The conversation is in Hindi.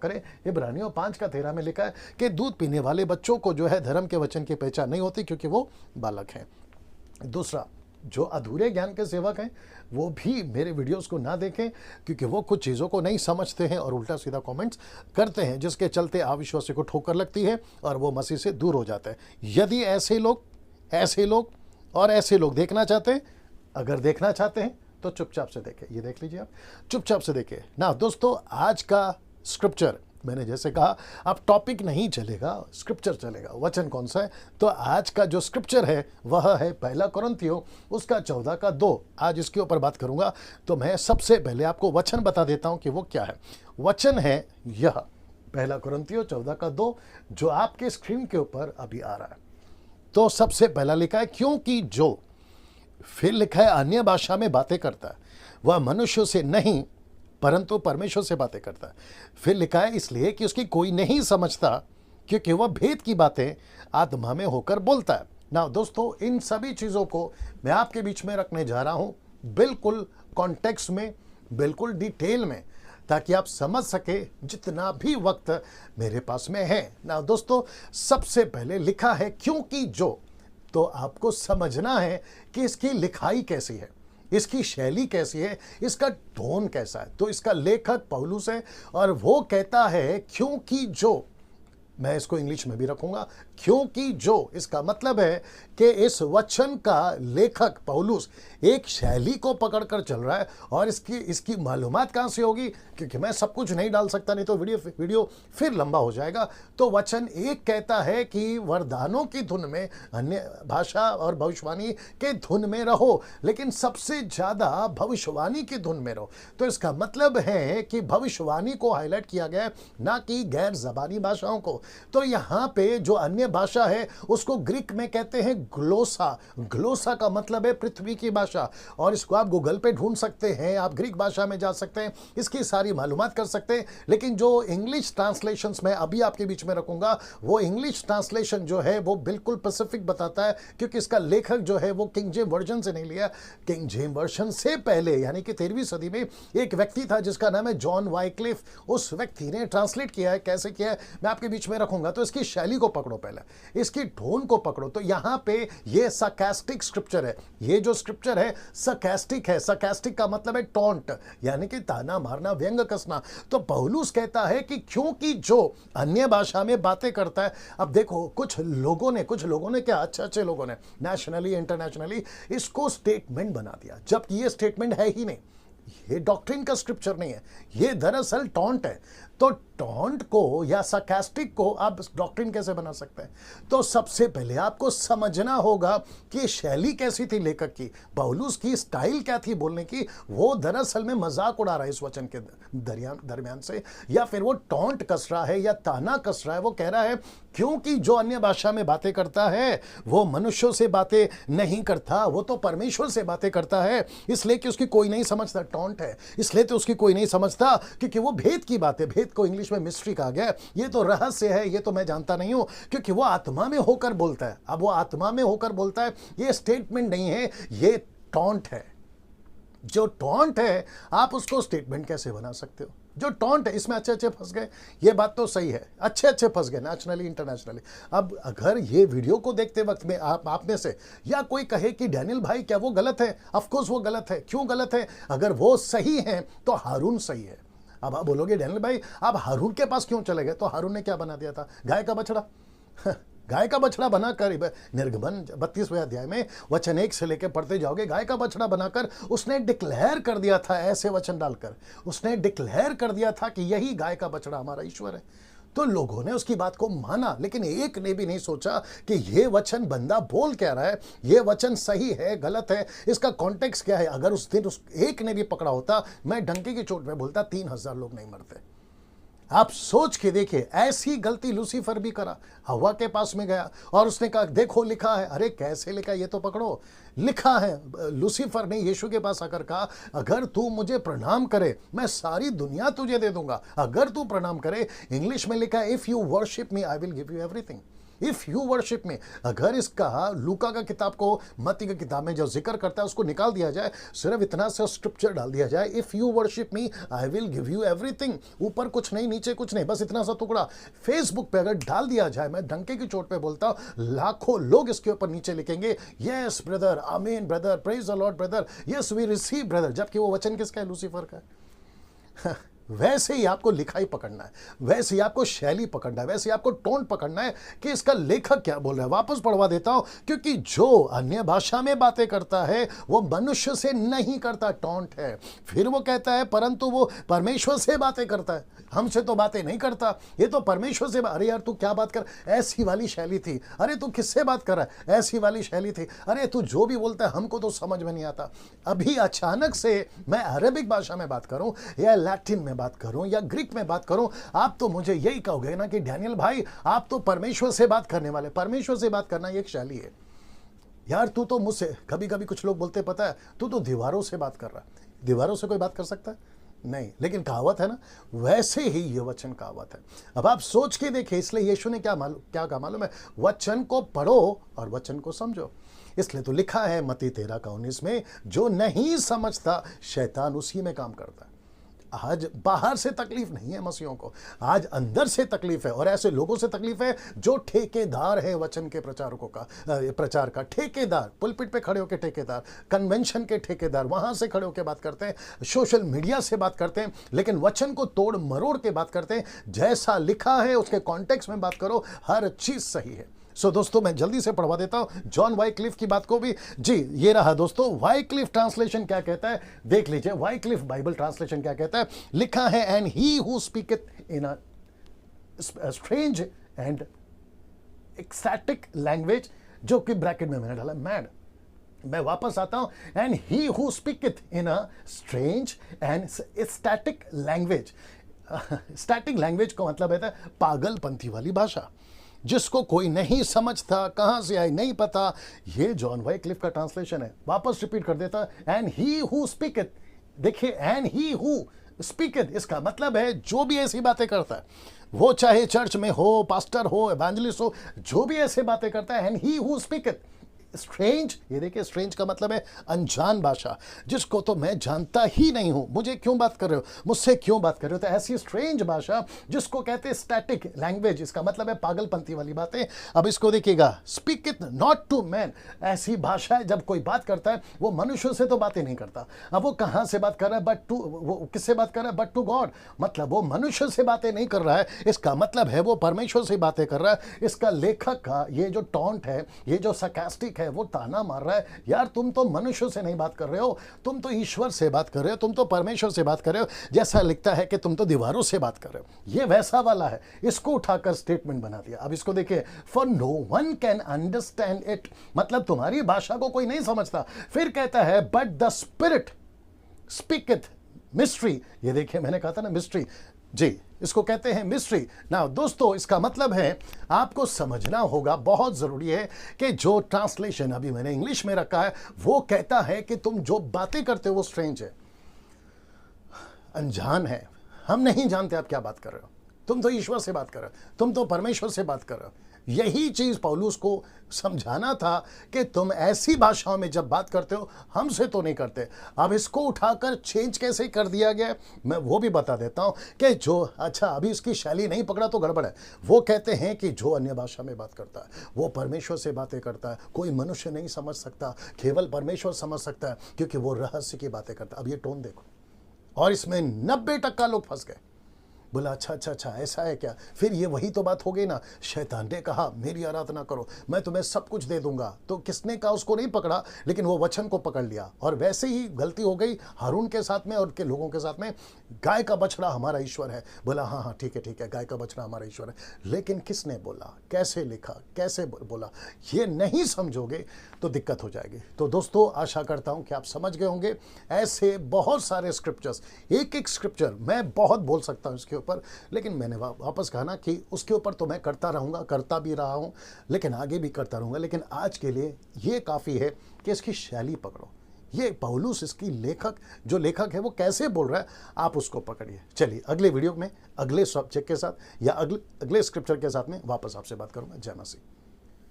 करें। इब्रानियों 5:13 में लिखा है कि दूध पीने वाले बच्चों को जो है धर्म के वचन की पहचान नहीं होती क्योंकि वो बालक हैं। दूसरा, जो अधूरे ज्ञान के सेवक हैं वो भी मेरे वीडियोस को ना देखें क्योंकि वो कुछ चीज़ों को नहीं समझते हैं और उल्टा सीधा कमेंट्स करते हैं जिसके चलते अविश्वासी को ठोकर लगती है और वो मसीह से दूर हो जाता है। यदि ऐसे लोग देखना चाहते हैं, अगर देखना चाहते हैं तो चुपचाप से देखें। ये देख लीजिए, आप चुपचाप से देखें ना। दोस्तों, आज का स्क्रिप्चर, मैंने जैसे कहा अब टॉपिक नहीं चलेगा, स्क्रिप्चर चलेगा। वचन कौन सा है? तो आज का जो स्क्रिप्चर है वह है 1 कुरिन्थियों उसका 14:2। आज इसके ऊपर बात करूंगा। तो मैं सबसे पहले आपको वचन बता देता हूं कि वो क्या है। वचन है यह 1 कुरिन्थियों 14:2 जो आपके स्क्रीन के ऊपर अभी आ रहा है। तो सबसे पहला लिखा है क्योंकि जो, फिर लिखा है अन्य भाषा में बातें करता है वह मनुष्यों से नहीं परंतु परमेश्वर से बातें करता है। फिर लिखा है इसलिए कि उसकी कोई नहीं समझता क्योंकि वह भेद की बातें आत्मा में होकर बोलता है। ना दोस्तों, इन सभी चीज़ों को मैं आपके बीच में रखने जा रहा हूं, बिल्कुल कॉन्टेक्स्ट में, बिल्कुल डिटेल में, ताकि आप समझ सके जितना भी वक्त मेरे पास में है। ना दोस्तों, सबसे पहले लिखा है क्योंकि जो, तो आपको समझना है कि इसकी लिखाई कैसी है, इसकी शैली कैसी है, इसका टोन कैसा है। तो इसका लेखक पौलुस है और वो कहता है क्योंकि जो, मैं इसको इंग्लिश में भी रखूंगा, क्योंकि जो, इसका मतलब है कि इस वचन का लेखक पौलुस एक शैली को पकड़कर चल रहा है। और इसकी मालूमात कहां से होगी, क्योंकि मैं सब कुछ नहीं डाल सकता, नहीं तो वीडियो फिर लंबा हो जाएगा। तो वचन एक कहता है कि वरदानों की धुन में, अन्य भाषा और भविष्यवाणी के धुन में रहो, लेकिन सबसे ज्यादा भविष्यवाणी की धुन में रहो। तो इसका मतलब है कि भविष्यवाणी को हाईलाइट किया गया है, ना कि गैर जबानी भाषाओं को। तो यहां पे जो अन्य भाषा है उसको ग्रीक में कहते हैं ग्लोसा। ग्लोसा का मतलब है पृथ्वी की भाषा, और इसको आप गूगल पे ढूंढ सकते हैं, आप ग्रीक भाषा में जा सकते हैं, इसकी सारी मालूमात कर सकते हैं। लेकिन जो इंग्लिश ट्रांसलेशंस मैं अभी आपके बीच में रखूंगा, वो इंग्लिश ट्रांसलेशन जो है वो बिल्कुल पैसिफिक बताता है, क्योंकि इसका लेखक जो है वो किंग जेम वर्जन से नहीं लिया। किंग जेम वर्जन से पहले यानी कि 13वीं सदी में एक व्यक्ति था जिसका नाम है जॉन वाइक्लिफ। उस व्यक्ति ने ट्रांसलेट किया है। कैसे किया है मैं आपके बीच में रखूंगा। तो इसकी शैली को पकड़ो, पहले इसकी टोन को पकड़ो। तो यहां पे ये sarcastic स्क्रिप्चर है। ये जो स्क्रिप्चर है sarcastic है। sarcastic का मतलब है टॉन्ट, यानी कि ताना मारना, व्यंग कसना। तो पौलुस कहता है कि क्योंकि जो अन्य भाषा में बातें करता है। अब देखो, कुछ लोगों ने क्या, अच्छे लोगों ने नेशनली इंटरनेशनली इसको स्टेटमेंट बना दिया, जबकि ये स्टेटमेंट है ही नहीं। ये डॉक्ट्रिन का स्क्रिप्चर नहीं है, ये दरअसल टॉन्ट है। तो टॉन्ट को या sarcastic को आप डॉक्ट्रिन कैसे बना सकते हैं? तो सबसे पहले आपको समझना होगा कि शैली कैसी थी लेखक की, पौलुस की स्टाइल क्या थी बोलने की। वो दरअसल में मजाक उड़ा रहा है इस वचन के दरमियान से, या फिर वो टॉन्ट कस रहा है या ताना कस रहा है। वो कह रहा है क्योंकि जो अन्य भाषा में बातें करता है वो मनुष्यों से बातें नहीं करता, वो तो परमेश्वर से बातें करता है, इसलिए कि उसकी कोई नहीं समझता। टॉन्ट है इसलिए तो उसकी कोई नहीं समझता क्योंकि वो भेद की बात है। भेद को इंग्लिश में मिस्ट्री कहा गया। ये तो रहस्य है, ये तो मैं जानता नहीं हूं, क्योंकि वो आत्मा में होकर बोलता है। अब वो आत्मा में होकर बोलता है, ये स्टेटमेंट नहीं है, ये टॉन्ट है। जो टॉन्ट है आप उसको स्टेटमेंट कैसे बना सकते हो? जो टॉन्ट है इसमें अच्छे फंस गए, ये बात तो सही है, अच्छे फंस गए नेशनली इंटरनेशनली। अब अगर ये वीडियो को देखते वक्त में आप में से या कोई कहे कि डैनियल भाई क्या वो गलत है? ऑफ कोर्स वो गलत है। क्यों गलत है? अगर वो सही है तो हारून सही है। अब आप बोलोगे डैनियल भाई आप हारून के पास क्यों चले गए? तो हारून ने क्या बना दिया था? गाय का बछड़ा। गाय का बछड़ा बनाकर, निर्गमन 32वें अध्याय में वचन 1 से लेकर पढ़ते जाओगे, गाय का बछड़ा बनाकर उसने डिक्लेयर कर दिया था, ऐसे वचन डालकर उसने डिक्लेयर कर दिया था कि यही गाय का बछड़ा हमारा ईश्वर है। तो लोगों ने उसकी बात को माना, लेकिन एक ने भी नहीं सोचा कि ये वचन बंदा बोल क्या रहा है, ये वचन सही है गलत है, इसका कॉन्टेक्स्ट क्या है। अगर उस दिन उस एक ने भी पकड़ा होता, मैं डंके की चोट में बोलता 3000 लोग नहीं मरते। आप सोच के देखिए, ऐसी गलती लूसीफर भी करा। हवा के पास में गया और उसने कहा देखो लिखा है। अरे कैसे लिखा? ये तो पकड़ो, लिखा है। लूसीफर ने यीशु के पास आकर कहा अगर तू मुझे प्रणाम करे मैं सारी दुनिया तुझे दे दूंगा। अगर तू प्रणाम करे, इंग्लिश में लिखा है if you worship me I will give you everything. If you worship me, अगर इसका लूका का किताब को मत्ती की किताब में जो जिक्र करता है उसको निकाल दिया जाए, सिर्फ इतना सा स्क्रिप्चर डाल दिया जाए, if you worship me I will give you everything, ऊपर कुछ नहीं नीचे कुछ नहीं, बस इतना सा टुकड़ा फेसबुक पे अगर डाल दिया जाए, मैं डंके की चोट पे बोलता हूं, लाखों लोग इसके ऊपर नीचे लिखेंगे yes brother, amen brother, praise the lord brother, yes we receive brother, जबकि वो वचन किसका है? लूसीफर का है। वैसे ही आपको लिखाई पकड़ना है, वैसे ही आपको शैली पकड़ना है, वैसे ही आपको टोन पकड़ना है कि इसका लेखक क्या बोल रहा है। वापस पढ़वा देता हूं, क्योंकि जो अन्य भाषा में बातें करता है वो मनुष्य से नहीं करता, टोंट है। फिर वो कहता है परंतु वो परमेश्वर से बातें करता है, हमसे तो बातें नहीं करता, ये तो परमेश्वर से। अरे यार तू क्या बात कर, ऐसी वाली शैली थी, अरे तू किससे बात कर रहा है, ऐसी वाली शैली थी, अरे तू जो भी बोलता है हमको तो समझ में नहीं आता। अभी अचानक से मैं अरबिक भाषा में बात करूं या लैटिन में बात करूं या ग्रीक में बात करूं, आप तो मुझे यही कहोगे ना कि डैनियल भाई आप तो परमेश्वर से बात करने वाले। परमेश्वर से बात करना एक शैली है यार। तू तो मुझसे, कभी कभी कुछ लोग बोलते पता है, तू तो दीवारों से बात कर रहा है। दीवारों से कोई बात कर सकता है? नहीं, लेकिन कहावत है ना, वैसे ही ये वचन कहावत है। अब आप सोच के देखिए, इसलिए यीशु ने क्या कहा मालूम है? वचन को पढ़ो और वचन को समझो। इसलिए तो लिखा है मत्ती 13:19 में, जो नहीं समझता शैतान उसी में काम करता है। आज बाहर से तकलीफ नहीं है मसीहों को, आज अंदर से तकलीफ है, और ऐसे लोगों से तकलीफ है जो ठेकेदार है वचन के प्रचारकों का, प्रचार का ठेकेदार, पुलपिट पे खड़े होकर ठेकेदार, कन्वेंशन के ठेकेदार, वहां से खड़े होकर बात करते हैं, सोशल मीडिया से बात करते हैं, लेकिन वचन को तोड़ मरोड़ के बात करते हैं। जैसा लिखा है उसके कॉन्टेक्स्ट में बात करो, हर चीज सही है। सो दोस्तों मैं जल्दी से पढ़वा देता हूं जॉन वाइक्लिफ की बात को भी। जी ये रहा दोस्तों, वाइक्लिफ ट्रांसलेशन क्या कहता है देख लीजिए। वाइक्लिफ बाइबल ट्रांसलेशन क्या कहता है, लिखा है and he who speaketh in a strange and exotic language, जो कि ब्रैकेट में मैंने डाला मैड। मैं वापस आता हूं, and he who speaketh in a strange and static language. Static language का मतलब है पागलपंथी वाली भाषा, जिसको कोई नहीं समझता, कहां से आई नहीं पता। ये जॉन वाइक्लिफ का ट्रांसलेशन है। वापस रिपीट कर देता, एंड ही हु स्पीकeth, देखिए एंड ही हु स्पीकeth, इसका मतलब है जो भी ऐसी बातें करता है, वो चाहे चर्च में हो, पास्टर हो, एवेंजलिस्ट हो, जो भी ऐसे बातें करता है, एंड ही हु स्पीकeth स्ट्रेंज, ये देखिए स्ट्रेंज का मतलब है अनजान भाषा, जिसको तो मैं जानता ही नहीं हूं, मुझे क्यों बात कर रहे हो, मुझसे क्यों बात कर रहे हो। तो ऐसी स्ट्रेंज भाषा जिसको कहते हैं स्टैटिक लैंग्वेज, इसका मतलब है पागलपंथी वाली बातें। अब इसको देखिएगा, speak it not to man, ऐसी भाषा है जब कोई बात करता है वो मनुष्य से तो बातें नहीं करता। अब वो कहां से बात कर रहा है, बट टू, वो किससे बात कर रहा है, बट टू गॉड, मतलब वो मनुष्य से बातें नहीं कर रहा है, इसका मतलब है वो परमेश्वर से बातें कर रहा है। इसका लेखक का ये जो टॉन्ट है, ये जो सरकास्टिक है, वो ताना मार रहा है, यार तुम तो मनुष्य से नहीं बात कर रहे हो, तुम तो ईश्वर से बात कर रहे हो, तुम तो परमेश्वर से बात कर रहे हो। जैसा लिखता है कि तुम तो दीवारों से बात कर रहे हो, ये वैसा वाला है। इसको उठाकर स्टेटमेंट बना दिया। अब इसको देखिए, for no one can understand it, मतलब तुम्हारी भाषा को कोई नहीं समझता। फिर कहता है बट द स्पिरिट स्पीकeth मिस्ट्री, ये देखिए मैंने कहा था ना मिस्ट्री, जी इसको कहते हैं मिस्ट्री। ना दोस्तों इसका मतलब है आपको समझना होगा, बहुत जरूरी है कि जो ट्रांसलेशन अभी मैंने इंग्लिश में रखा है वो कहता है कि तुम जो बातें करते हो वो स्ट्रेंज है, अनजान है, हम नहीं जानते आप क्या बात कर रहे हो, तुम तो ईश्वर से बात कर रहे हो, तुम तो परमेश्वर से बात कर रहे हो। यही चीज पौलुस को समझाना था कि तुम ऐसी भाषाओं में जब बात करते हो हमसे तो नहीं करते। अब इसको उठाकर चेंज कैसे कर दिया गया मैं वो भी बता देता हूं कि जो, अच्छा अभी इसकी शैली नहीं पकड़ा तो गड़बड़ है। वो कहते हैं कि जो अन्य भाषा में बात करता है वो परमेश्वर से बातें करता है, कोई मनुष्य नहीं समझ सकता, केवल परमेश्वर समझ सकता है, क्योंकि वो रहस्य की बातें करता है। अब ये टोन देखो, और इसमें 90% लोग फंस गए। बोला अच्छा ऐसा है क्या, फिर ये वही तो बात हो गई ना, शैतान ने कहा मेरी आराधना करो मैं तुम्हें सब कुछ दे दूंगा। तो किसने कहा, उसको नहीं पकड़ा, लेकिन वो वचन को पकड़ लिया। और वैसे ही गलती हो गई हारून के साथ में और के लोगों के साथ में। गाय का बछड़ा हमारा ईश्वर है, बोला हाँ ठीक है गाय का बछड़ा हमारा ईश्वर है, लेकिन किसने बोला, कैसे लिखा, कैसे बोला, ये नहीं समझोगे तो दिक्कत हो जाएगी। तो दोस्तों आशा करता हूं कि आप समझ गए होंगे। ऐसे बहुत सारे स्क्रिप्चर्स, एक स्क्रिप्चर मैं बहुत बोल सकता हूं इसके ऊपर, लेकिन मैंने वापस कहा ना कि उसके ऊपर तो मैं करता रहूंगा, करता भी रहा हूं, लेकिन आगे भी करता रहूंगा। लेकिन आज के लिए ये काफ़ी है कि इसकी शैली पकड़ो, ये पौलुस, इसकी जो लेखक है वो कैसे बोल रहा है, आप उसको पकड़िए। चलिए अगले वीडियो में अगले सब्जेक्ट के साथ या अगले स्क्रिप्चर के साथ में वापस आपसे बात करूंगा। जय मसीह।